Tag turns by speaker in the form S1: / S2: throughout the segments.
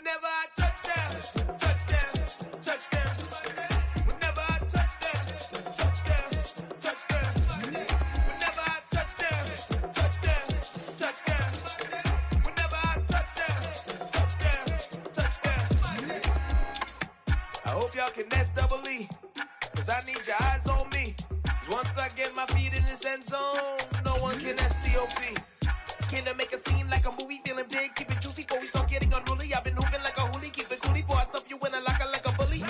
S1: Whenever I touchdown, touchdown, touchdown. Whenever I touchdown, touchdown, touchdown. Whenever I touchdown, touchdown, touchdown. Whenever I touchdown, touchdown, touchdown. I hope y'all can S-double-E, cause I need your eyes on me. Once I get my feet in this end zone, no one can S-T-O-P. Can I make a scene like a movie, feeling big, keep it juicy before we start getting unruly. I've been hooping like a hoolie, keep it coolie before I stuff you in a locker like a bully.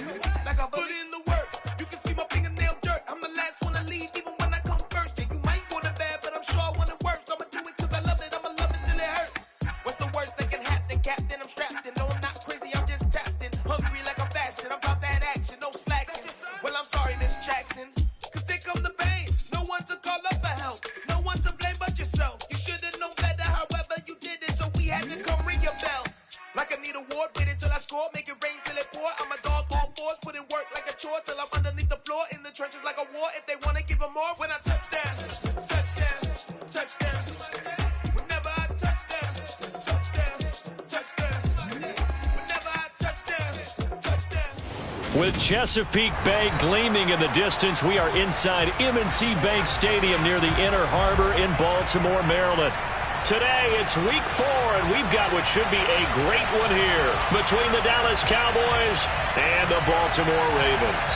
S1: Like a bully in the works, you can see my fingernail dirt. I'm the last one to leave, even when I come first. Yeah, you might want it bad, but I'm sure I want it worse. I'ma do it cause I love it, I'ma love it till it hurts. What's the worst that can happen, Captain? I'm strapped in, no I'm not crazy, I'm just tapped in. Hungry like I'm fasting, I'm about that action, no slacking. Well, I'm sorry, Miss Jackson, cause here come the pain. No one to call up for help, no one to blame but yourself. You should've known better, however you did it, so we had to come ring your bell. Like I need a ward, wait until I score, make it rain till it pour. I'm a dog on fours, put in work like a chore till I'm underneath the floor, in the trenches like a war. If they wanna give them more, when I touchdown, touchdown, touchdown. Whenever I touchdown, touchdown, touchdown. Whenever I touchdown, touchdown.
S2: With Chesapeake Bay gleaming in the distance, we are inside M&T Bank Stadium near the Inner Harbor in Baltimore, Maryland. Today, it's week 4, and we've got what should be a great one here between the Dallas Cowboys and the Baltimore Ravens.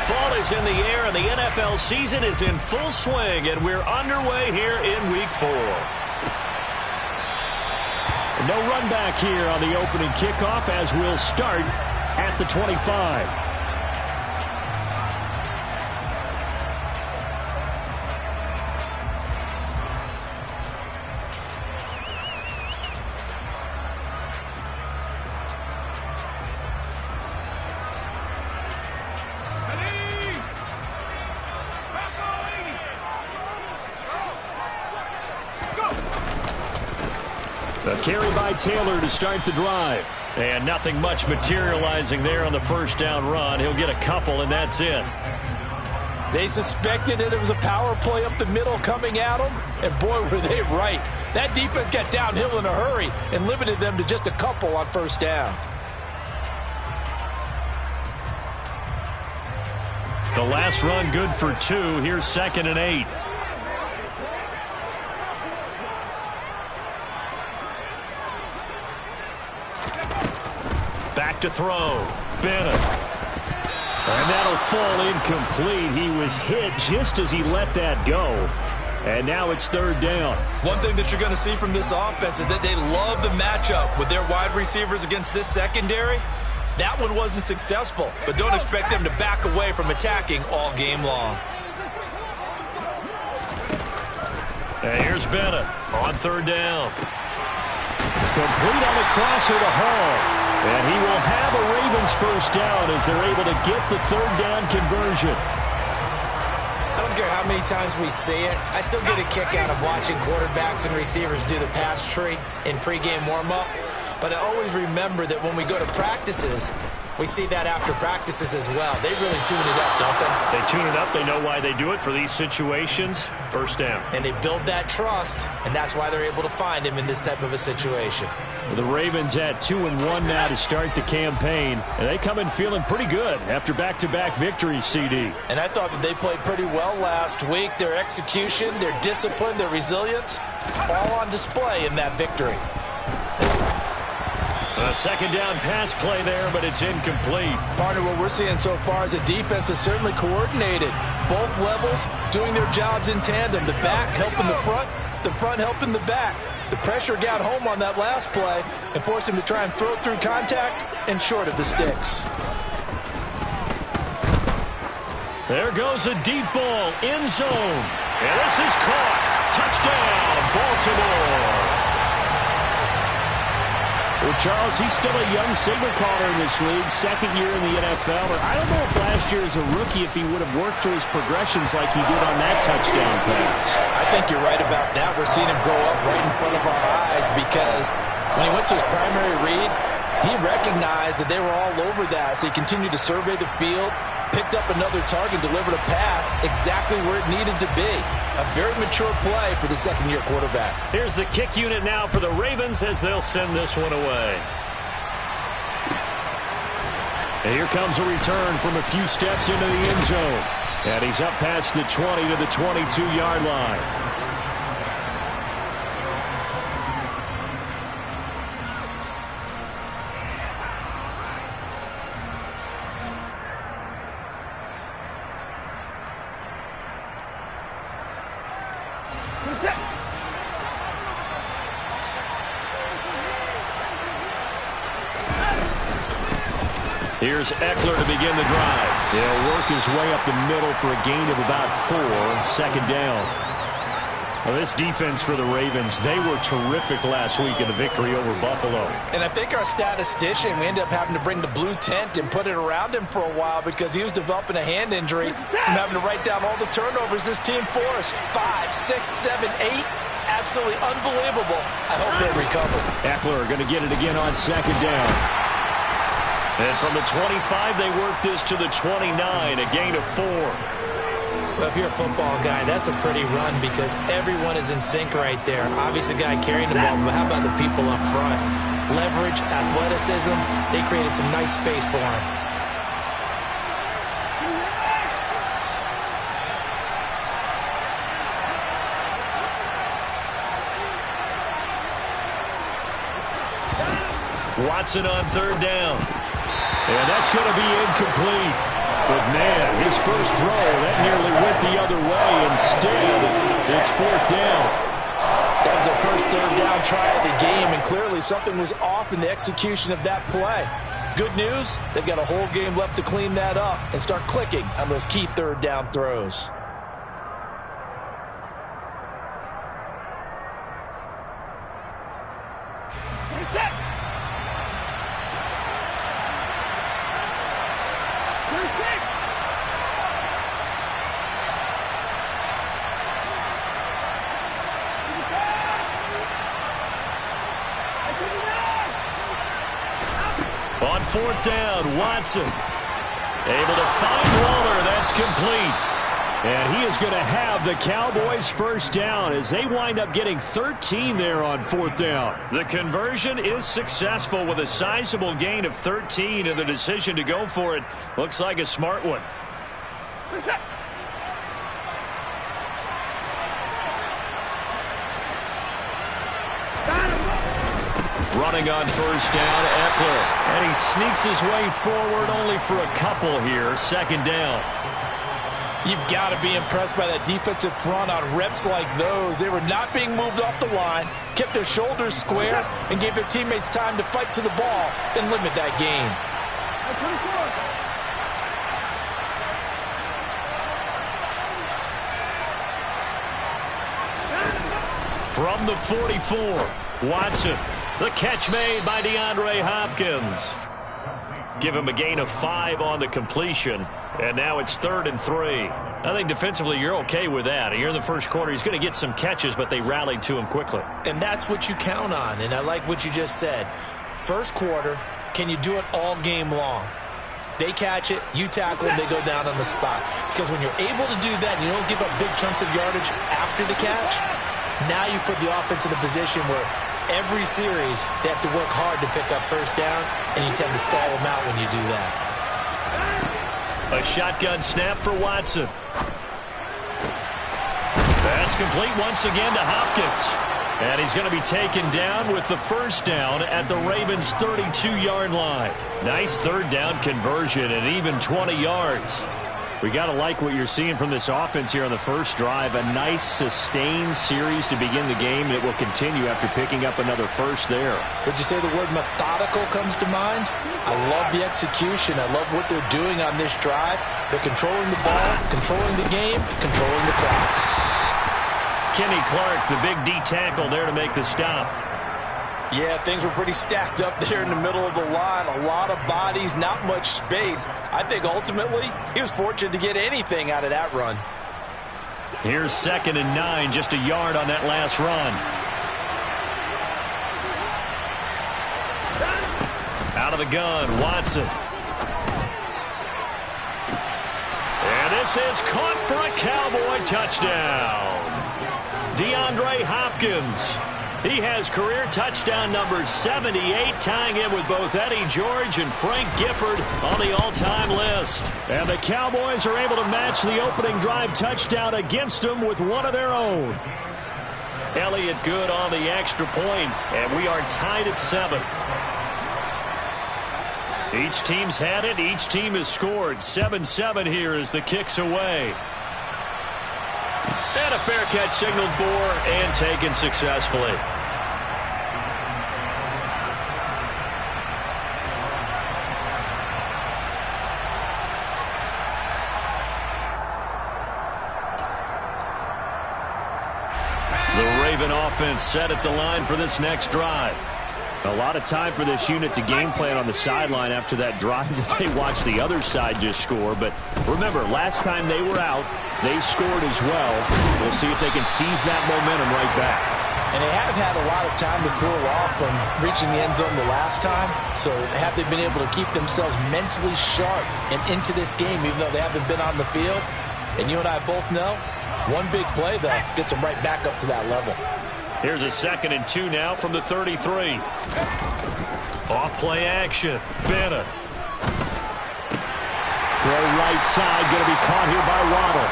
S2: Fall is in the air, and the NFL season is in full swing, and we're underway here in week 4. No run back here on the opening kickoff as we'll start at the 25. A carry by Taylor to start the drive. And nothing much materializing there on the first down run. He'll get a couple, and that's it.
S3: They suspected that it was a power play up the middle coming at them, and boy, were they right. That defense got downhill in a hurry and limited them to just a couple on first down.
S2: The last run good for 2. Here's 2nd and 8. Back to throw. Bennett. And that'll fall incomplete. He was hit just as he let that go. And now it's 3rd down.
S4: One thing that you're going to see from this offense is that they love the matchup with their wide receivers against this secondary. That one wasn't successful, but don't expect them to back away from attacking all game long.
S2: And here's Bennett on 3rd down. Complete on the crosser to Hall. And he will have a Ravens first down as they're able to get the 3rd down conversion.
S5: I don't care how many times we see it. I still get a kick out of watching quarterbacks and receivers do the pass tree in pregame warm-up. But I always remember that when we go to practices, we see that after practices as well. They really tune it up, don't they?
S2: They tune it up. They know why they do it for these situations. First down.
S5: And they build that trust, and that's why they're able to find him in this type of a situation.
S2: Well, the Ravens at 2-1 now to start the campaign. And they come in feeling pretty good after back-to-back victories, CD.
S3: And I thought that they played pretty well last week. Their execution, their discipline, their resilience, all on display in that victory.
S2: A 2nd down pass play there, but it's incomplete.
S3: Partner, what we're seeing so far is a defense that's certainly coordinated. Both levels doing their jobs in tandem. The back helping the front helping the back. The pressure got home on that last play and forced him to try and throw through contact and short of the sticks.
S2: There goes a deep ball, end zone. And this is caught. Touchdown, Baltimore. Well, Charles, he's still a young signal caller in this league, 2nd year in the NFL. But I don't know if last year as a rookie, if he would have worked through his progressions like he did on that touchdown pass.
S3: I think you're right about that. We're seeing him grow up right in front of our eyes because when he went to his primary read, he recognized that they were all over that. So he continued to survey the field, picked up another target, delivered a pass exactly where it needed to be. A very mature play for the second-year quarterback.
S2: Here's the kick unit now for the Ravens as they'll send this one away. And here comes a return from a few steps into the end zone. And he's up past the 20 to the 22-yard line. Here's Eckler to begin the drive. He'll work his way up the middle for a gain of about 4, second down. Well, this defense for the Ravens, they were terrific last week in the victory over Buffalo.
S3: And I think our statistician, we ended up having to bring the blue tent and put it around him for a while because he was developing a hand injury and having to write down all the turnovers this team forced. 5, 6, 7, 8. Absolutely unbelievable. I hope they recover.
S2: Eckler going to get it again on second down. And from the 25, they work this to the 29, a gain of 4.
S5: Well, if you're a football guy, that's a pretty run because everyone is in sync right there. Obviously, the guy carrying the ball, but how about the people up front? Leverage, athleticism, they created some nice space for him.
S2: Watson on third down. And that's going to be incomplete. But, man, his first throw, that nearly went the other way. Instead, it's fourth down.
S3: That was their first third down try of the game, and clearly something was off in the execution of that play. Good news, they've got a whole game left to clean that up and start clicking on those key third down throws.
S2: On fourth down, Watson able to find Waller. That's complete. And he is going to have the Cowboys first down as they wind up getting 13 there on fourth down. The conversion is successful with a sizable gain of 13, and the decision to go for it looks like a smart one. Running on first down, Eckler. And he sneaks his way forward only for a couple here. Second down.
S3: You've got to be impressed by that defensive front on reps like those. They were not being moved off the line, kept their shoulders square, and gave their teammates time to fight to the ball and limit that gain.
S2: From the 44, Watson. The catch made by DeAndre Hopkins. Give him a gain of 5 on the completion. And now it's 3rd and 3. I think defensively you're okay with that. Here in the first quarter, he's going to get some catches, but they rallied to him quickly.
S5: And that's what you count on. And I like what you just said. First quarter, can you do it all game long? They catch it, you tackle them, they go down on the spot. Because when you're able to do that and you don't give up big chunks of yardage after the catch, now you put the offense in a position where every series they have to work hard to pick up first downs, and you tend to stall them out when you do that.
S2: A shotgun snap for Watson. That's complete once again to Hopkins. And he's going to be taken down with the first down at the Ravens' 32-yard line. Nice third down conversion and even 20 yards. We got to like what you're seeing from this offense here on the first drive. A nice, sustained series to begin the game that will continue after picking up another first there.
S3: Would you say the word methodical comes to mind? I love the execution. I love what they're doing on this drive. They're controlling the ball, controlling the game, controlling the clock.
S2: Kenny Clark, the big D tackle there to make the stop.
S3: Yeah, things were pretty stacked up there in the middle of the line. A lot of bodies, not much space. I think ultimately he was fortunate to get anything out of that run.
S2: Here's 2nd and 9, just a yard on that last run. Out of the gun, Watson. This is caught for a Cowboy touchdown. DeAndre Hopkins. He has career touchdown number 78, tying in with both Eddie George and Frank Gifford on the all-time list. And the Cowboys are able to match the opening drive touchdown against them with one of their own. Elliott good on the extra point, and we are tied at 7. Each team's had it. Each team has scored. 7-7 here as the kick's away. And a fair catch signaled for and taken successfully. The Raven offense set at the line for this next drive. A lot of time for this unit to game plan on the sideline after that drive that they watched the other side just score. But remember, last time they were out, they scored as well. We'll see if they can seize that momentum right back.
S3: And they have had a lot of time to cool off from reaching the end zone the last time. So have they been able to keep themselves mentally sharp and into this game, even though they haven't been on the field? And you and I both know, one big play, though, gets them right back up to that level.
S2: Here's a 2nd and 2 now from the 33. Off play action. Bennett. Throw right side, going to be caught here by Waddle.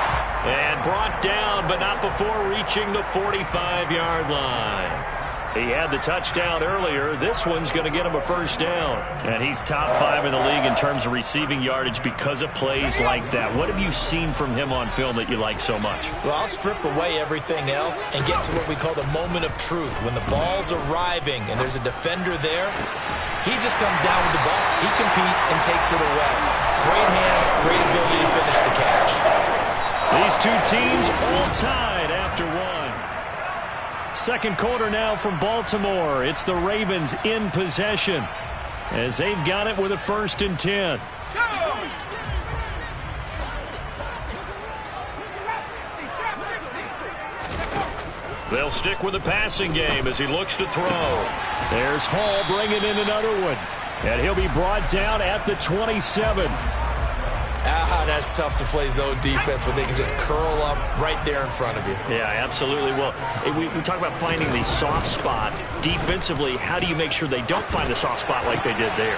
S2: And brought down, but not before reaching the 45-yard line. He had the touchdown earlier. This one's going to get him a first down. And he's top 5 in the league in terms of receiving yardage because of plays like that. What have you seen from him on film that you like so much?
S5: Well, I'll strip away everything else and get to what we call the moment of truth. When the ball's arriving and there's a defender there, he just comes down with the ball. He competes and takes it away. Great hands, great ability to finish the catch.
S2: These two teams all tied after one. Second quarter now from Baltimore. It's the Ravens in possession as they've got it with a 1st and 10. They'll stick with the passing game as he looks to throw. There's Hall bringing in another one. And he'll be brought down at the 27.
S5: That's tough to play zone defense when they can just curl up right there in front of you.
S2: Yeah, absolutely. Well, we talk about finding the soft spot. Defensively, how do you make sure they don't find the soft spot like they did there?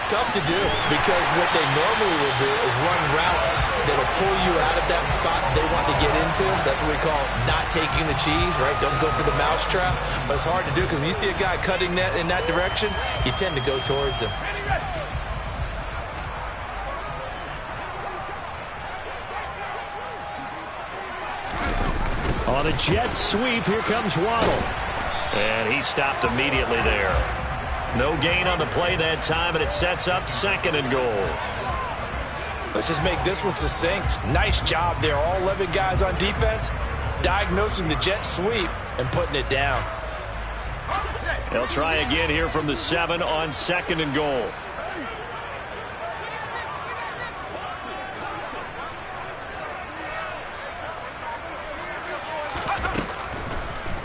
S5: Tough to do because what they normally will do is run routes that'll pull you out of that spot they want to get into. That's what we call not taking the cheese, right? Don't go for the mousetrap. But it's hard to do because when you see a guy cutting that in that direction, you tend to go towards him.
S2: On a jet sweep, here comes Waddle. And he stopped immediately there. No gain on the play that time, and it sets up 2nd and goal.
S3: Let's just make this one succinct. Nice job there. All 11 guys on defense diagnosing the jet sweep and putting it down.
S2: They'll try again here from the 7 on 2nd and goal.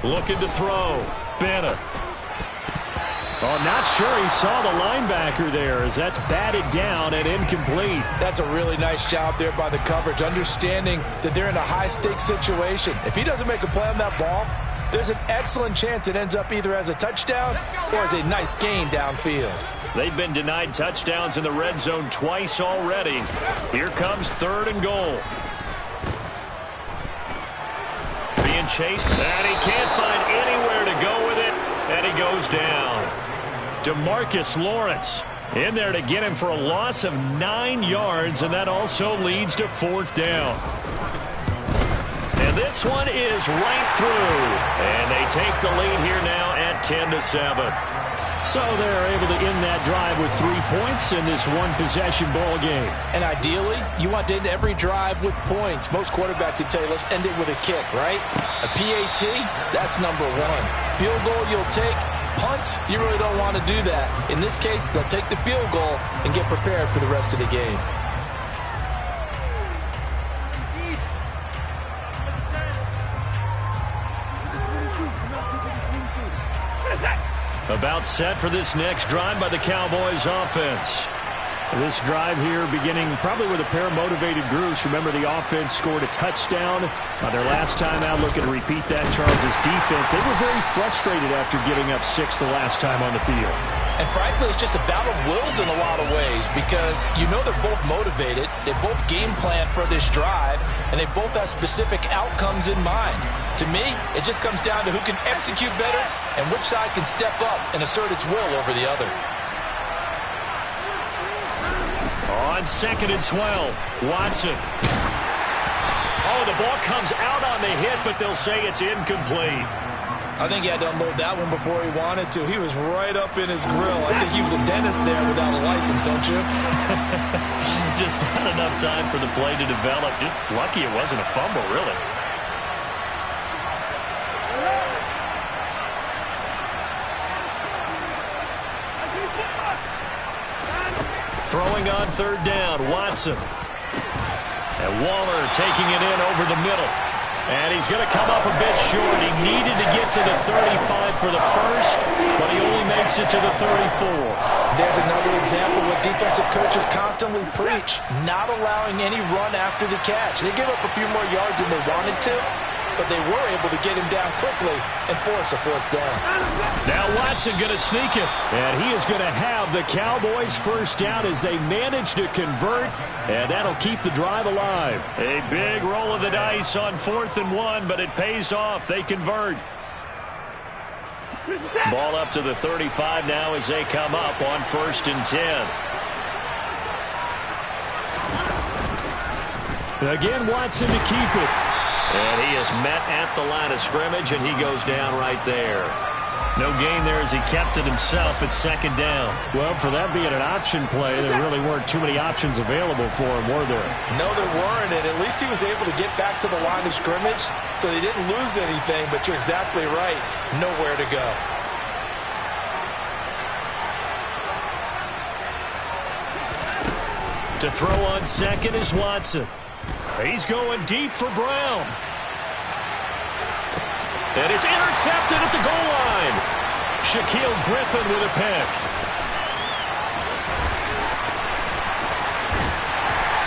S2: Looking to throw. Bennett. Oh, not sure he saw the linebacker there as that's batted down and incomplete.
S3: That's a really nice job there by the coverage, understanding that they're in a high-stakes situation. If he doesn't make a play on that ball, there's an excellent chance it ends up either as a touchdown or as a nice gain downfield.
S2: They've been denied touchdowns in the red zone twice already. Here comes 3rd and goal. Being chased, and he can't find anywhere to go with it, and he goes down. DeMarcus Lawrence in there to get him for a loss of 9 yards, and that also leads to 4th down. And this one is right through, and they take the lead here now at 10-7. So they're able to end that drive with 3 points in this one-possession ball game.
S3: And ideally, you want to end every drive with points. Most quarterbacks would tell you, let's end it with a kick, right? A PAT, that's number 1. Field goal, you'll take. Punts, you really don't want to do that. In this case, they'll take the field goal and get prepared for the rest of the game.
S2: About set for this next drive by the Cowboys offense. This drive here beginning probably with a pair of motivated groups. Remember, the offense scored a touchdown on their last time out. Looking to repeat that. Charles' defense, they were very frustrated after giving up 6 the last time on the field.
S3: And frankly, it's just a battle of wills in a lot of ways because you know they're both motivated. They both game plan for this drive, and they both have specific outcomes in mind. To me, it just comes down to who can execute better and which side can step up and assert its will over the other.
S2: On 2nd and 12, Watson. Oh, the ball comes out on the hit, but they'll say it's incomplete.
S5: I think he had to unload that one before he wanted to. He was right up in his grill. I think he was a dentist there without a license, don't you?
S2: Just not enough time for the play to develop. Just lucky it wasn't a fumble, really. Throwing on 3rd down, Watson. And Waller taking it in over the middle. And he's going to come up a bit short. He needed to get to the 35 for the first, but he only makes it to the 34.
S3: There's another example what defensive coaches constantly preach, not allowing any run after the catch. They give up a few more yards than they wanted to, but they were able to get him down quickly and force a 4th down.
S2: Now Watson going to sneak it, and he is going to have the Cowboys first down as they manage to convert, and that'll keep the drive alive. A big roll of the dice on 4th and 1, but it pays off. They convert. Ball up to the 35 now as they come up on 1st and 10. Again, Watson to keep it. And he is met at the line of scrimmage, and he goes down right there. No gain there as he kept it himself at 2nd down. Well, for that being an option play, there really weren't too many options available for him, were there?
S3: No, there weren't, and at least he was able to get back to the line of scrimmage, so they didn't lose anything, but you're exactly right. Nowhere to go.
S2: To throw on 2nd is Watson. He's going deep for Brown. And it's intercepted at the goal line. Shaquille Griffin with a pick.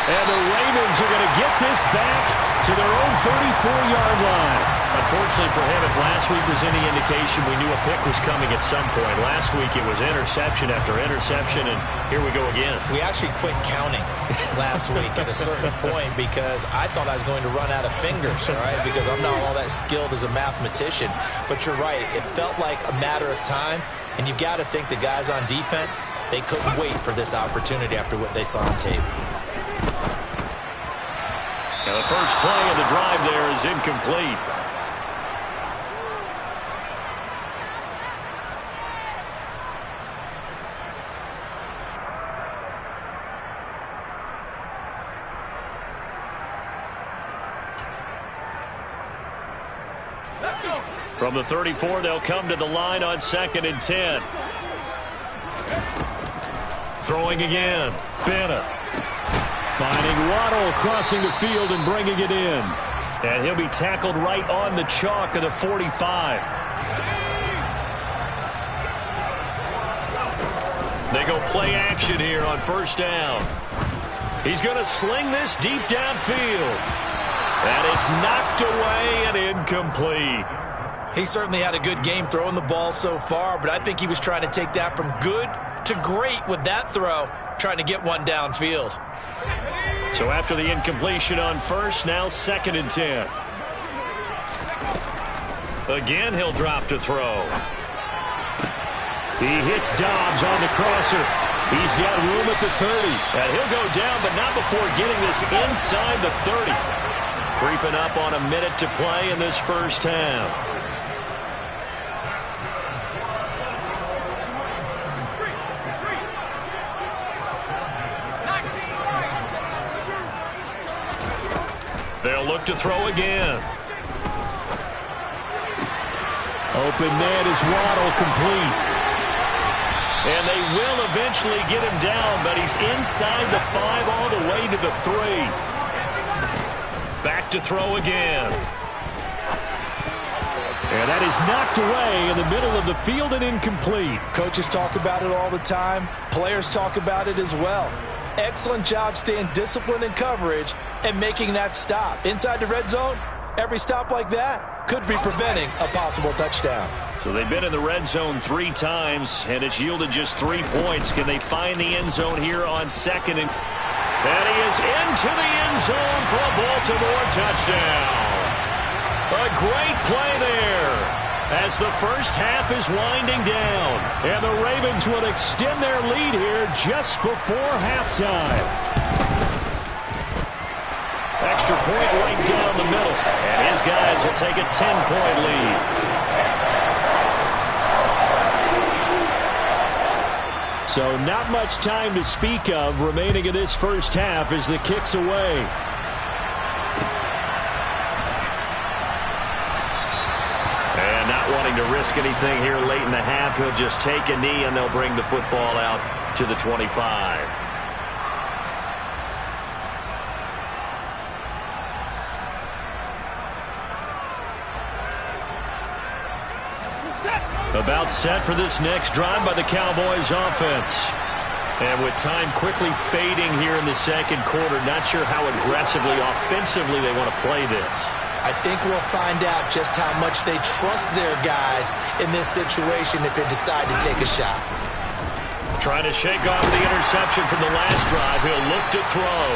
S2: And the Ravens are going to get this back to their own 34-yard line. Unfortunately for him, if last week was any indication, we knew a pick was coming at some point. Last week it was interception after interception, and here we go again.
S5: We actually quit counting last week at a certain point because I thought I was going to run out of fingers, all right, because I'm not all that skilled as a mathematician. But you're right. It felt like a matter of time, and you've got to think the guys on defense, they couldn't wait for this opportunity after what they saw on tape.
S2: Now the first play of the drive there is incomplete. From the 34, they'll come to the line on 2nd and 10. Throwing again. Bennett. Finding Waddle crossing the field and bringing it in. And he'll be tackled right on the chalk of the 45. They go play action here on 1st down. He's going to sling this deep downfield. And it's knocked away and incomplete.
S5: He certainly had a good game throwing the ball so far, but I think he was trying to take that from good to great with that throw, trying to get one downfield.
S2: So after the incompletion on 1st, now 2nd and 10. Again, he'll drop to throw. He hits Dobbs on the crosser. He's got room at the 30. And he'll go down, but not before getting this inside the 30. Creeping up on a minute to play in this first half. They'll look to throw again. Open net is Waddle, complete. And they will eventually get him down, but he's inside the 5 all the way to the 3. Back to throw again. And that is knocked away in the middle of the field and incomplete.
S3: Coaches talk about it all the time. Players talk about it as well. Excellent job staying disciplined in coverage and making that stop. Inside the red zone, every stop like that could be preventing a possible touchdown.
S2: So they've been in the red zone 3 times, and it's yielded just 3 points. Can they find the end zone here on second? And he is into the end zone for a Baltimore touchdown. A great play there as the first half is winding down. And the Ravens will extend their lead here just before halftime. Extra point right down the middle. And his guys will take a 10-point lead. So not much time to speak of remaining in this first half as the kick's away. And not wanting to risk anything here late in the half, he'll just take a knee and they'll bring the football out to the 25. About set for this next drive by the Cowboys offense. And with time quickly fading here in the second quarter, not sure how aggressively, offensively they want to play this.
S5: I think we'll find out just how much they trust their guys in this situation if they decide to take a shot.
S2: Trying to shake off the interception from the last drive. He'll look to throw.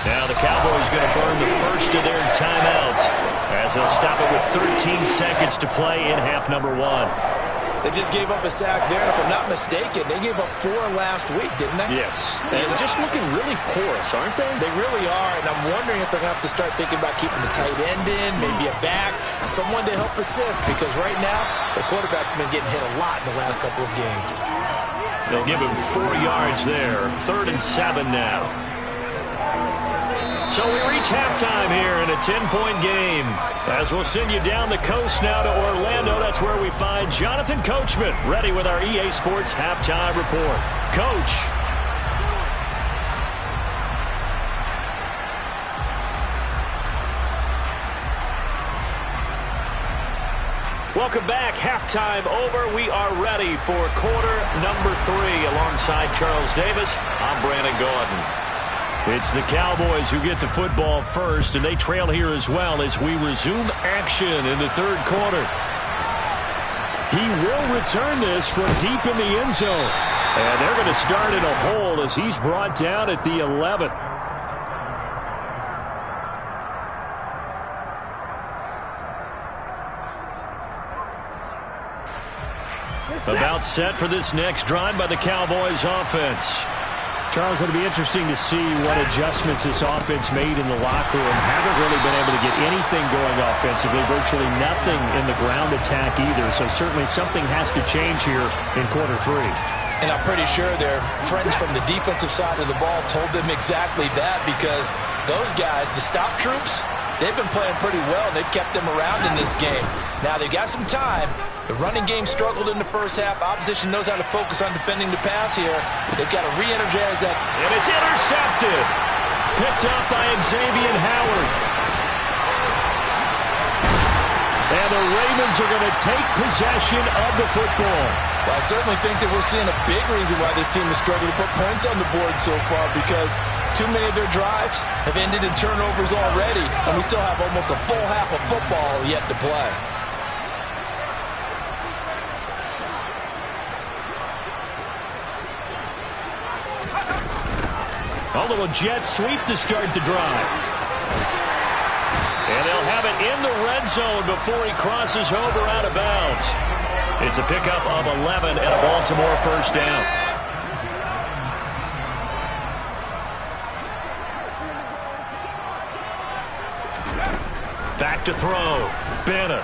S2: Now the Cowboys going to burn the first of their timeouts as they'll stop it with 13 seconds to play in half number 1.
S5: They just gave up a sack there, and if I'm not mistaken, they gave up 4 last week, didn't they?
S2: Yes. And just looking really porous, aren't they?
S5: They really are, and I'm wondering if they're going to have to start thinking about keeping the tight end in, maybe a back, someone to help assist, because right now, the quarterback's been getting hit a lot in the last couple of games.
S2: They'll give him 4 yards there. 3rd and 7 now. So we reach halftime here in a 10-point game. As we'll send you down the coast now to Orlando, that's where we find Jonathan Coachman, ready with our EA Sports Halftime Report. Coach. Welcome back. Halftime over. We are ready for quarter number 3 alongside Charles Davis. I'm Brandon Gaudin. It's the Cowboys who get the football first, and they trail here as well as we resume action in the 3rd quarter. He will return this from deep in the end zone. And they're going to start in a hole as he's brought down at the 11. About set for this next drive by the Cowboys offense. Charles, it'll be interesting to see what adjustments this offense made in the locker room. Haven't really been able to get anything going offensively, virtually nothing in the ground attack either. So certainly something has to change here in quarter 3.
S3: And I'm pretty sure their friends from the defensive side of the ball told them exactly that, because those guys, the stop troops, they've been playing pretty well. They've kept them around in this game. Now they've got some time. The running game struggled in the first half. Opposition knows how to focus on defending the pass here. They've got to re-energize that.
S2: And it's intercepted. Picked up by Xavier Howard. And the Ravens are going to take possession of the football.
S3: Well, I certainly think that we're seeing a big reason why this team has struggled to put points on the board so far, because too many of their drives have ended in turnovers already, and we still have almost a full half of football yet to play.
S2: A little jet sweep to start the drive. And they'll have it in the red zone before he crosses over out of bounds. It's a pickup of 11 and a Baltimore first down. Back to throw. Bennett.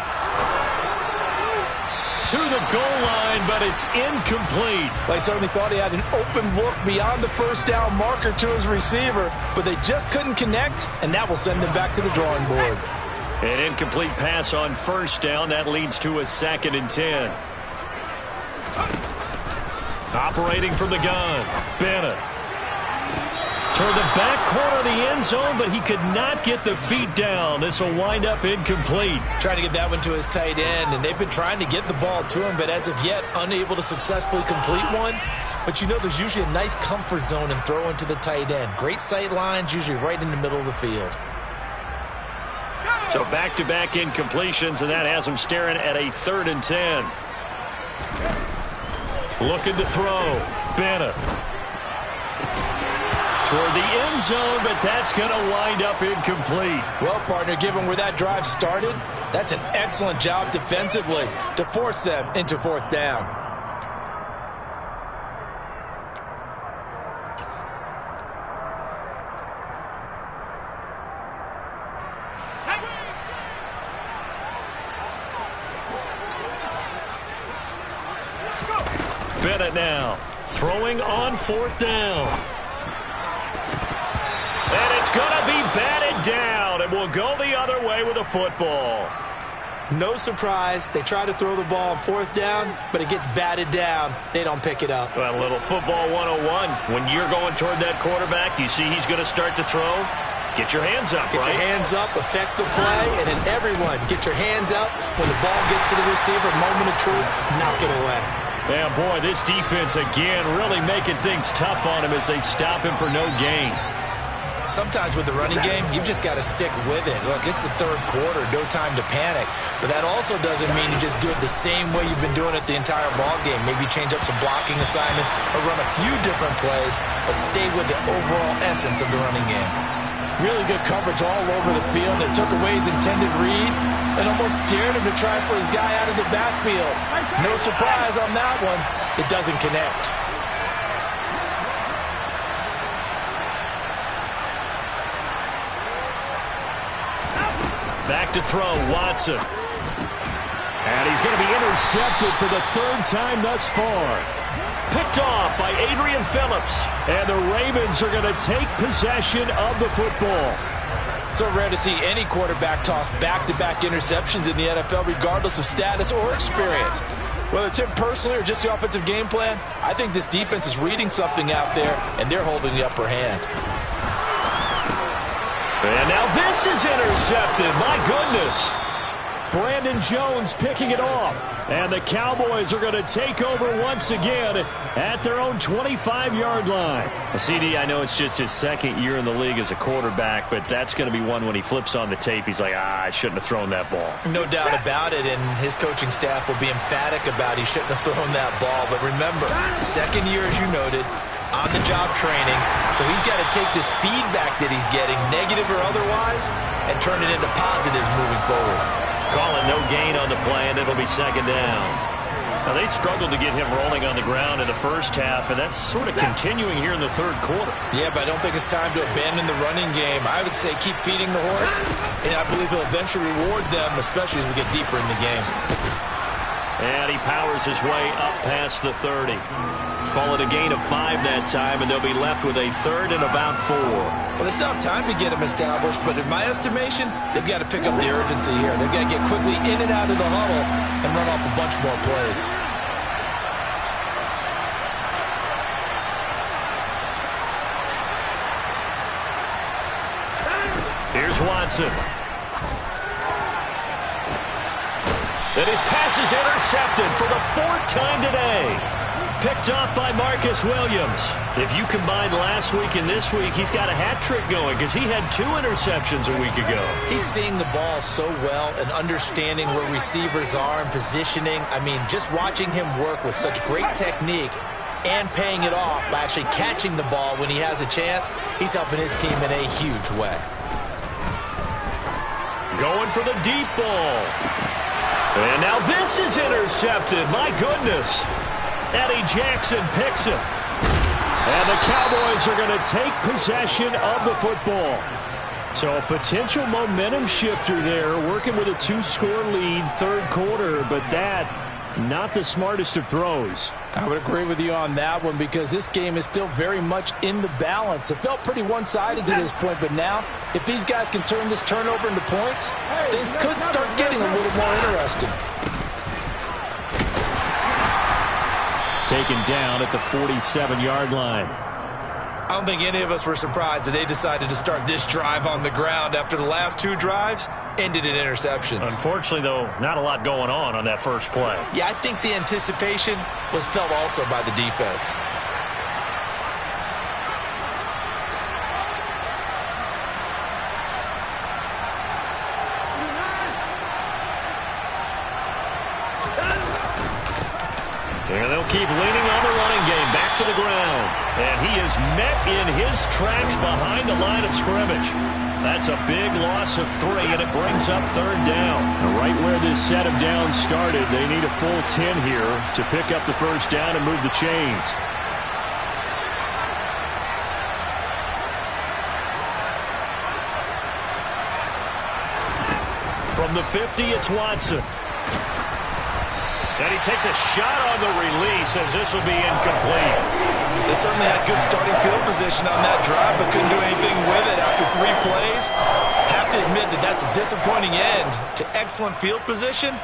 S2: To the goal line, but it's incomplete.
S3: They certainly thought he had an open look beyond the first down marker to his receiver, but they just couldn't connect, and that will send them back to the drawing board.
S2: An incomplete pass on first down. That leads to a 2nd and 10. Operating from the gun, Bennett. Toward the back corner of the end zone, but he could not get the feet down. This will wind up incomplete.
S5: Trying to get that one to his tight end, and they've been trying to get the ball to him, but as of yet, unable to successfully complete one. But you know there's usually a nice comfort zone in throwing to the tight end. Great sight lines, usually right in the middle of the field.
S2: So back-to-back incompletions, and that has him staring at a 3rd and 10. Looking to throw. Bennett. Toward the end zone, but that's going to wind up incomplete.
S3: Well, partner, given where that drive started, that's an excellent job defensively to force them into 4th down.
S2: Bennett now throwing on 4th down. And it's going to be batted down, and we'll go the other way with a football.
S5: No surprise. They try to throw the ball on 4th down, but it gets batted down. They don't pick it up.
S2: Well, a little football 101. When you're going toward that quarterback, you see he's going to start to throw. Get your hands up,
S5: Get your hands up, affect the play, and then everyone get your hands up. When the ball gets to the receiver, moment of truth, knock it away.
S2: Yeah, boy, this defense, again, really making things tough on him as they stop him for no gain.
S5: Sometimes with the running game, you've just got to stick with it. Look, it's the 3rd quarter, no time to panic. But that also doesn't mean you just do it the same way you've been doing it the entire ball game. Maybe change up some blocking assignments or run a few different plays, but stay with the overall essence of the running game.
S3: Really good coverage all over the field. It took away his intended read and almost dared him to try for his guy out of the backfield. No surprise on that one. It doesn't connect.
S2: Back to throw, Watson. And he's going to be intercepted for the 3rd time thus far. Picked off by Adrian Phillips. And the Ravens are going to take possession of the football.
S3: So rare to see any quarterback toss back-to-back interceptions in the NFL, regardless of status or experience. Whether it's him personally or just the offensive game plan, I think this defense is reading something out there, and they're holding the upper hand.
S2: And now this is intercepted. My goodness. Brandon Jones picking it off. And the Cowboys are going to take over once again at their own 25-yard line. CD, I know it's just his 2nd year in the league as a quarterback, but that's going to be one when he flips on the tape, he's like, I shouldn't have thrown that ball.
S5: No doubt about it, and his coaching staff will be emphatic about he shouldn't have thrown that ball. But remember, 2nd year, as you noted, on-the-job training, so he's got to take this feedback that he's getting, negative or otherwise, and turn it into positives moving forward.
S2: Calling no gain on the play, and it'll be 2nd down. Now, they struggled to get him rolling on the ground in the first half, and that's sort of continuing here in the 3rd quarter.
S5: Yeah, but I don't think it's time to abandon the running game. I would say keep feeding the horse, and I believe he'll eventually reward them, especially as we get deeper in the game.
S2: And he powers his way up past the 30. Call it a gain of 5 that time, and they'll be left with a 3rd and about 4.
S5: Well, they still have time to get him established, but in my estimation, they've got to pick up the urgency here. They've got to get quickly in and out of the huddle and run off a bunch more plays.
S2: Here's Watson. And his pass is intercepted for the 4th time today. Picked off by Marcus Williams. If you combine last week and this week, he's got a hat trick going because he had 2 interceptions a week ago.
S5: He's seeing the ball so well and understanding where receivers are and positioning. I mean, just watching him work with such great technique and paying it off by actually catching the ball when he has a chance, he's helping his team in a huge way.
S2: Going for the deep ball. And now this is intercepted. My goodness. Eddie Jackson picks him. And the Cowboys are going to take possession of the football. So a potential momentum shifter there, working with a 2-score lead, 3rd quarter, but that, not the smartest of throws.
S3: I would agree with you on that one because this game is still very much in the balance. It felt pretty one-sided to this point, but now, if these guys can turn this turnover into points, things could start getting a little more interesting.
S2: Taken down at the 47-yard line.
S4: I don't think any of us were surprised that they decided to start this drive on the ground after the last 2 drives ended in interceptions.
S2: Unfortunately, though, not a lot going on that first play.
S4: Yeah, I think the anticipation was felt also by the defense.
S2: And they'll keep leaning on the running game back to the ground. And he is met in his tracks behind the line of scrimmage. That's a big loss of 3, and it brings up 3rd down.
S6: And right where this set of downs started, they need a full 10 here to pick up the 1st down and move the chains.
S2: From the 50, it's Watson. And he takes a shot on the release as this will be incomplete.
S4: They certainly had good starting field position on that drive, but couldn't do anything with it after 3 plays. Have to admit that that's a disappointing end to excellent field position.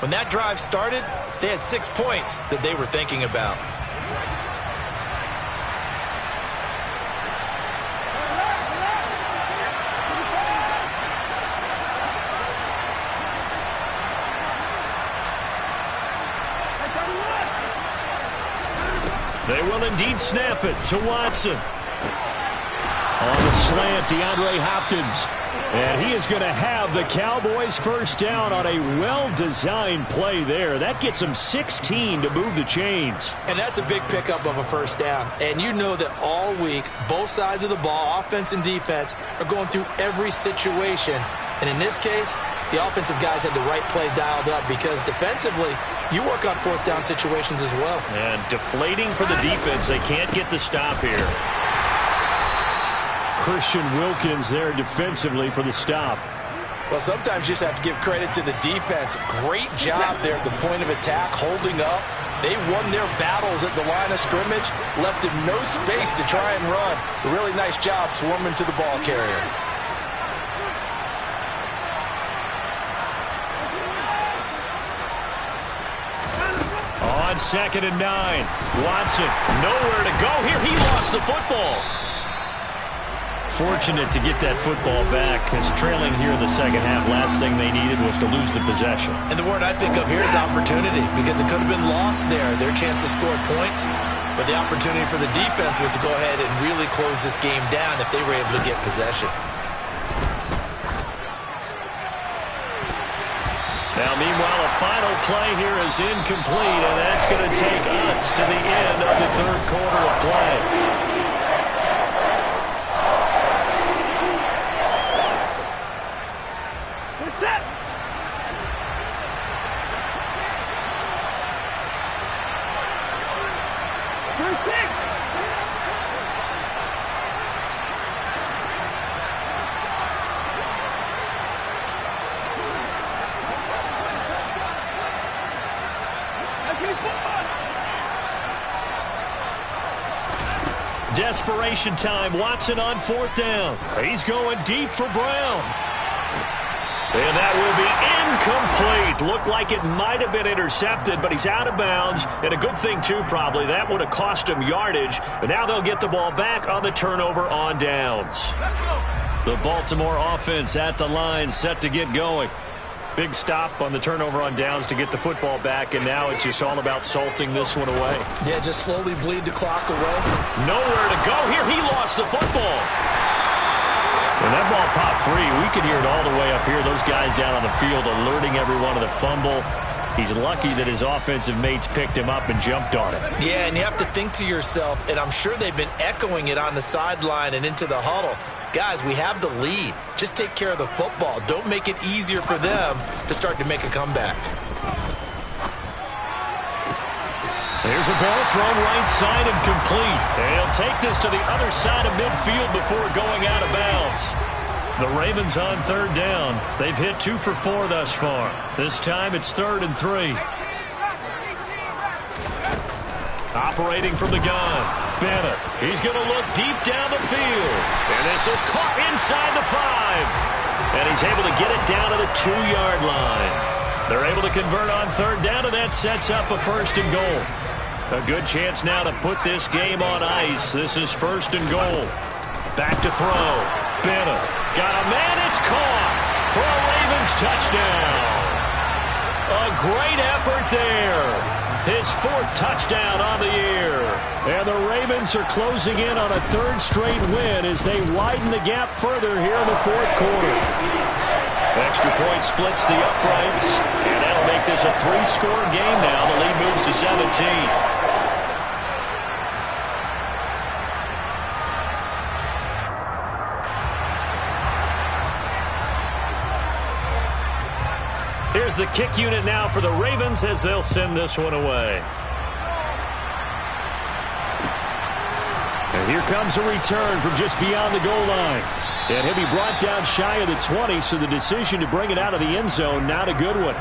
S4: When that drive started, they had 6 points that they were thinking about.
S2: They will indeed snap it to Watson.
S6: On the slant, DeAndre Hopkins. And he is going to have the Cowboys 1st down on a well-designed play there. That gets them 16 to move the chains.
S5: And that's a big pickup of a 1st down. And you know that all week, both sides of the ball, offense and defense, are going through every situation. And in this case, the offensive guys had the right play dialed up because defensively, you work on 4th down situations as well.
S2: And deflating for the defense. They can't get the stop here.
S6: Christian Wilkins there defensively for the stop.
S3: Well, sometimes you just have to give credit to the defense. Great job there at the point of attack, holding up. They won their battles at the line of scrimmage, left him no space to try and run. A really nice job swarming to the ball carrier.
S2: On 2nd and 9, Watson nowhere to go here. He lost the football.
S6: Fortunate to get that football back, as trailing here in the 2nd half. Last thing they needed was to lose the possession.
S5: And the word I think of here is opportunity, because it could have been lost there, their chance to score points. But the opportunity for the defense was to go ahead and really close this game down if they were able to get possession.
S2: Now, meanwhile, a final play here is incomplete, and that's going to take us to the end of the 3rd quarter of play. Desperation time. Watson on 4th down. He's going deep for Brown. And that will be incomplete. Looked like it might have been intercepted, but he's out of bounds. And a good thing, too, probably. That would have cost him yardage. But now they'll get the ball back on the turnover on downs. The Baltimore offense at the line, set to get going. Big stop on the turnover on downs to get the football back, and now it's just all about salting this one away.
S5: Yeah, just slowly bleed the clock away.
S2: Nowhere to go here. He lost the football. When that ball popped free, we could hear it all the way up here. Those guys down on the field alerting everyone of the fumble. He's lucky that his offensive mates picked him up and jumped on it.
S5: Yeah, and you have to think to yourself, and I'm sure they've been echoing it on the sideline and into the huddle. Guys, we have the lead. Just take care of the football. Don't make it easier for them to start to make a comeback.
S2: There's a ball thrown right side and complete. And he'll take this to the other side of midfield before going out of bounds. The Ravens on 3rd down. They've hit 2 for 4 thus far. This time it's 3rd and 3. Operating from the gun. Bennett. He's going to look deep down the field. And this is caught inside the 5. And he's able to get it down to the 2-yard line. They're able to convert on 3rd down, and that sets up a 1st and goal. A good chance now to put this game on ice. This is 1st and goal. Back to throw. Bennett got a man. It's caught for a Ravens touchdown. A great effort there. His 4th touchdown on the year. And the Ravens are closing in on a 3rd straight win as they widen the gap further here in the 4th quarter. Extra point splits the uprights, and that'll make this a 3-score game now. The lead moves to 17. Here's the kick unit now for the Ravens as they'll send this one away. And here comes a return from just beyond the goal line. And he'll be brought down shy of the 20, so the decision to bring it out of the end zone, not a good one.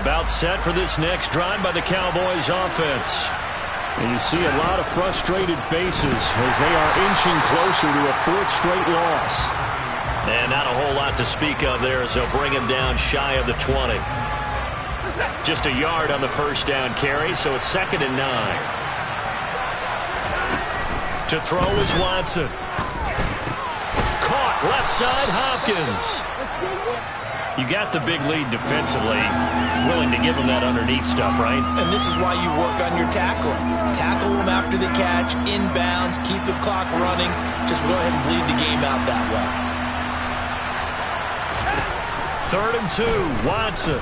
S2: About set for this next drive by the Cowboys offense. And you see a lot of frustrated faces as they are inching closer to a 4th straight loss. And not a whole lot to speak of there as they'll bring him down shy of the 20. Just a yard on the 1st down carry, so it's 2nd and 9. To throw is Watson. Caught left side, Hopkins. You got the big lead defensively. Willing to give him that underneath stuff, right?
S5: And this is why you work on your tackling. Tackle him after the catch, inbounds, keep the clock running. Just go ahead and bleed the game out that way.
S2: 3rd and 2, Watson.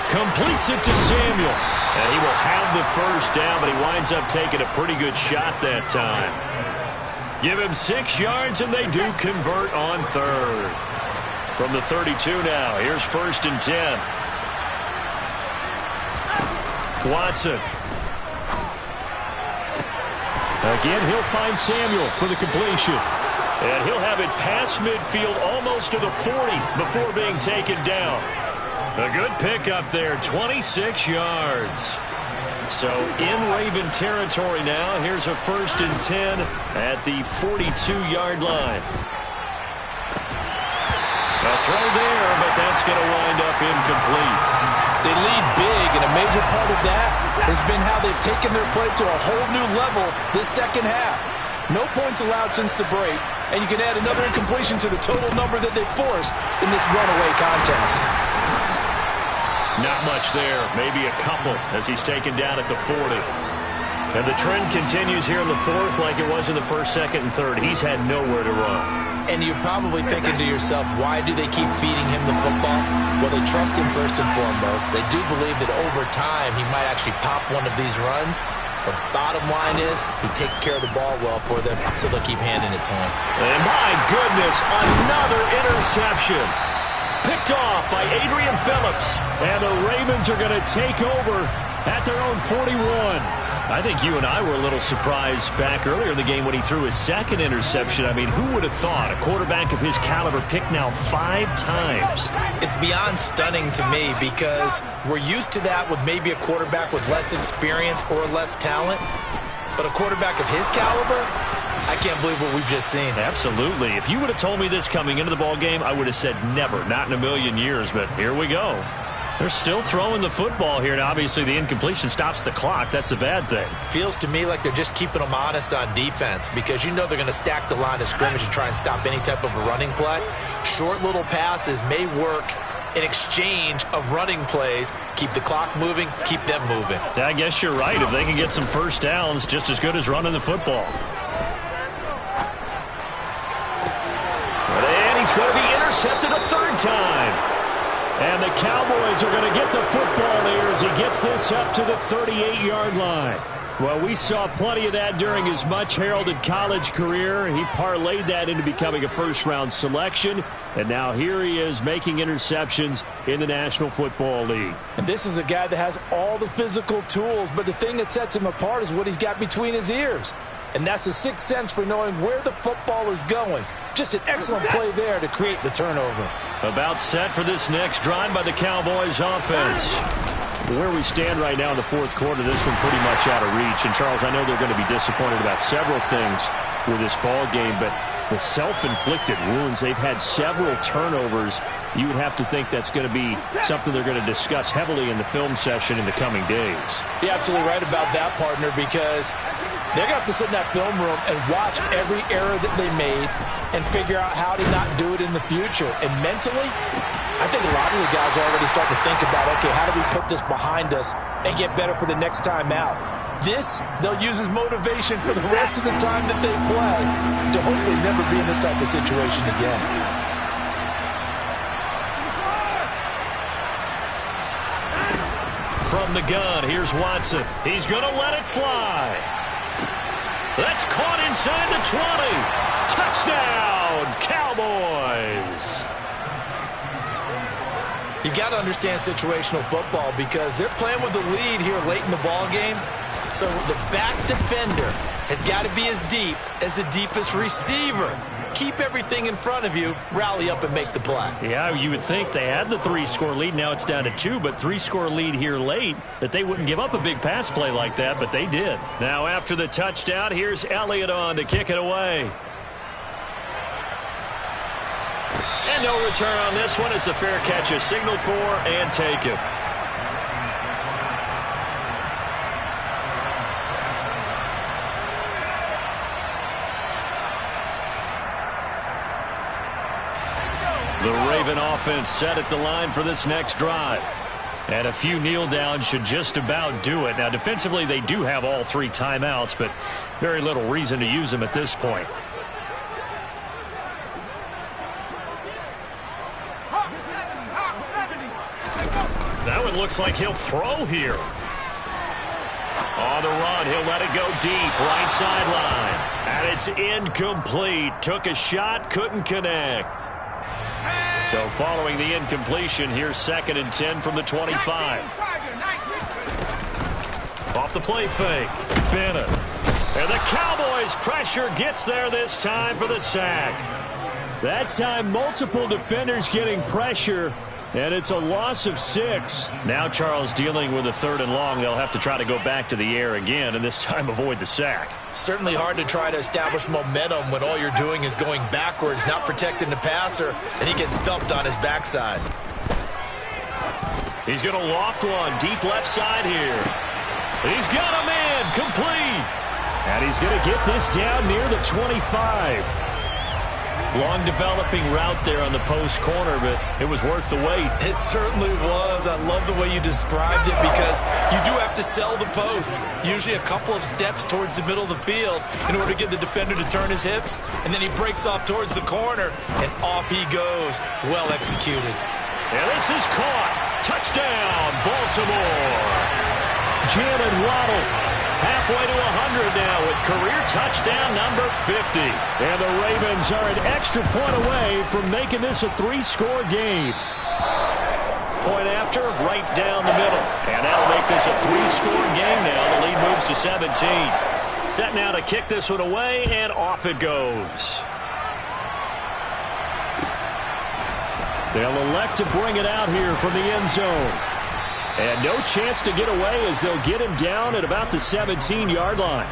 S2: Completes it to Samuel. And he will have the 1st down, but he winds up taking a pretty good shot that time. Give him 6 yards, and they do convert on 3rd. From the 32 now, here's 1st and 10. Watson. Again, he'll find Samuel for the completion. And he'll have it past midfield almost to the 40 before being taken down. A good pickup there, 26 yards. So in Raven territory now, here's a 1st and 10 at the 42-yard line. A throw there, but that's going to wind up incomplete.
S3: They lead big, and a major part of that has been how they've taken their play to a whole new level this 2nd half. No points allowed since the break, and you can add another incompletion to the total number that they forced in this runaway contest.
S2: Not much there, maybe a couple as he's taken down at the 40. And the trend continues here in the 4th like it was in the 1st, 2nd, and 3rd. He's had nowhere to run.
S5: And you're probably thinking to yourself, why do they keep feeding him the football? Well, they trust him first and foremost. They do believe that over time he might actually pop one of these runs. The bottom line is he takes care of the ball well for them, so they'll keep handing it to him.
S2: And my goodness, another interception. Picked off by Adrian Phillips. And the Ravens are going to take over at their own 41. I think you and I were a little surprised back earlier in the game when he threw his 2nd interception. I mean, who would have thought a quarterback of his caliber picked now 5 times?
S5: It's beyond stunning to me because we're used to that with maybe a quarterback with less experience or less talent. But a quarterback of his caliber, I can't believe what we've just seen.
S2: Absolutely. If you would have told me this coming into the ball game, I would have said never, not in a million years. But here we go. They're still throwing the football here, and obviously the incompletion stops the clock. That's a bad thing.
S5: Feels to me like they're just keeping them honest on defense because you know they're going to stack the line of scrimmage and try and stop any type of a running play. Short little passes may work in exchange of running plays. Keep the clock moving, keep them moving.
S2: I guess you're right. If they can get some 1st downs, just as good as running the football. And he's going to be intercepted a 3rd time. And the Cowboys are going to get the football there as he gets this up to the 38-yard line. Well, we saw plenty of that during his much-heralded college career. He parlayed that into becoming a 1st-round selection. And now here he is making interceptions in the National Football League.
S3: And this is a guy that has all the physical tools, but the thing that sets him apart is what he's got between his ears. And that's the 6th sense for knowing where the football is going. Just an excellent play there to create the turnover.
S2: About set for this next drive by the Cowboys offense. Where we stand right now in the 4th quarter, this one pretty much out of reach. And, Charles, I know they're going to be disappointed about several things with this ball game, but
S6: the self-inflicted wounds. They've had several turnovers. You would have to think that's going to be something they're going to discuss heavily in the film session in the coming days.
S3: You're absolutely right about that, partner, because they're going to have to sit in that film room and watch every error that they made and figure out how to not do it in the future. And mentally, I think a lot of the guys are already starting to think about, okay, how do we put this behind us and get better for the next time out? This, they'll use as motivation for the rest of the time that they play to hopefully never be in this type of situation again.
S2: From the gun, here's Watson. He's going to let it fly. That's caught inside the 20. Touchdown, Cowboys.
S5: You got to understand situational football because they're playing with the lead here late in the ball game. So the back defender has got to be as deep as the deepest receiver. Keep everything in front of you, rally up and make the play.
S6: Yeah, you would think they had the 3-score lead. Now it's down to 2, but 3-score lead here late, that they wouldn't give up a big pass play like that, but they did.
S2: Now after the touchdown, here's Elliott on to kick it away. And no return on this one. It's a fair catch, a signal for, and take it. The Raven offense set at the line for this next drive. And a few kneel downs should just about do it. Now, defensively, they do have all 3 timeouts, but very little reason to use them at this point. That one looks like he'll throw here. On the run, he'll let it go deep, right sideline. And it's incomplete. Took a shot, couldn't connect. So following the incompletion, here's 2nd and 10 from the 25. Off the play fake, Bennett. And the Cowboys' pressure gets there this time for the sack.
S6: That time, multiple defenders getting pressure, and it's a loss of 6.
S2: Now Charles dealing with a 3rd and long. They'll have to try to go back to the air again, and this time avoid the sack.
S5: Certainly hard to try to establish momentum when all you're doing is going backwards, not protecting the passer, and he gets dumped on his backside.
S2: He's going to loft one deep left side here. He's got a man complete.
S6: And he's going to get this down near the 25.
S2: Long developing route there on the post corner, but it was worth the wait.
S5: It certainly was. I love the way you described it because you do have to sell the post. Usually a couple of steps towards the middle of the field in order to get the defender to turn his hips, and then he breaks off towards the corner, and off he goes. Well executed.
S2: And this is caught. Touchdown, Baltimore.
S6: Jalen Waddle
S2: halfway to 100 now with career touchdown number 50.
S6: And the Ravens are an extra point away from making this a 3-score game.
S2: Point after, right down the middle. And that'll make this a 3-score game now. The lead moves to 17. Set now to kick this one away, and off it goes.
S6: They'll elect to bring it out here from the end zone. And no chance to get away as they'll get him down at about the 17-yard line.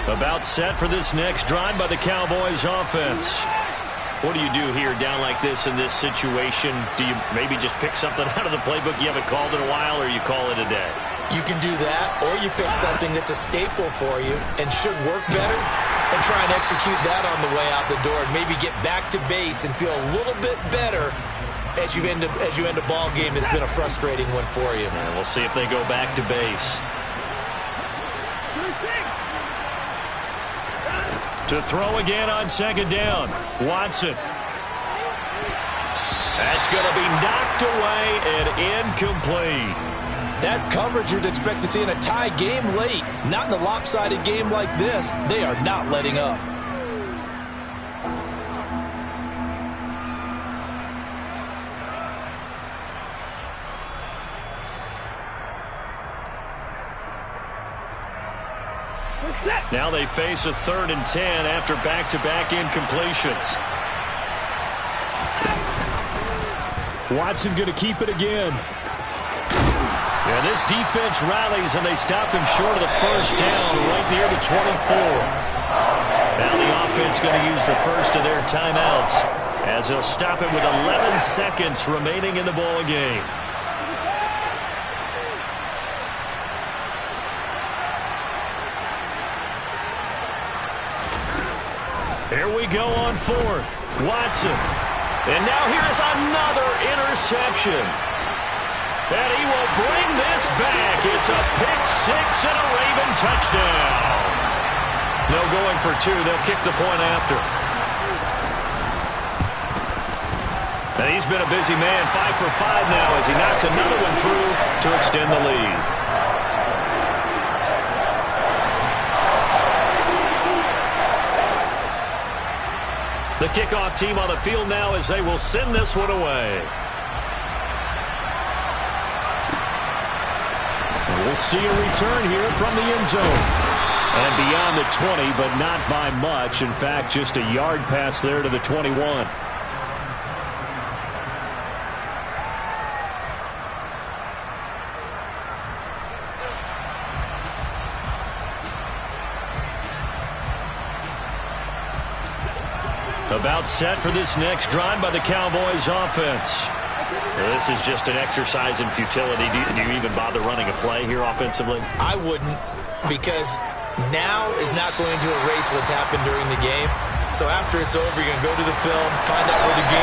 S2: About set for this next drive by the Cowboys offense. What do you do here down like this in this situation? Do you maybe just pick something out of the playbook you haven't called in a while, or you call it a day?
S5: You can do that, or you pick something that's a staple for you and should work better and try and execute that on the way out the door and maybe get back to base and feel a little bit better as you end a ball game that's been a frustrating one for you.
S2: And we'll see if they go back to base. To throw again on 2nd down. Watson. That's going to be knocked away and incomplete.
S3: That's coverage you'd expect to see in a tie game late. Not in a lopsided game like this. They are not letting up.
S2: Now they face a 3rd and 10 after back-to-back incompletions.
S6: Watson going to keep it again.
S2: And this defense rallies, and they stop him short of the first down right near the 24. Now the offense going to use the first of their timeouts as they'll stop it with 11 seconds remaining in the ball game. Here we go on fourth. Watson. And now here's another interception. And he will bring this back. It's a pick-6 and a Raven touchdown. No going for two. They'll kick the point after. And he's been a busy man, 5 for 5 now as he knocks another one through to extend the lead. The kickoff team on the field now as they will send this one away. We'll see a return here from the end zone. And beyond the 20, but not by much. In fact, just a yard pass there to the 21. About set for this next drive by the Cowboys offense. This is just an exercise in futility. Do you even bother running a play here offensively?
S5: I wouldn't, because now is not going to erase what's happened during the game. So after it's over, you're going to go to the film, find out where the game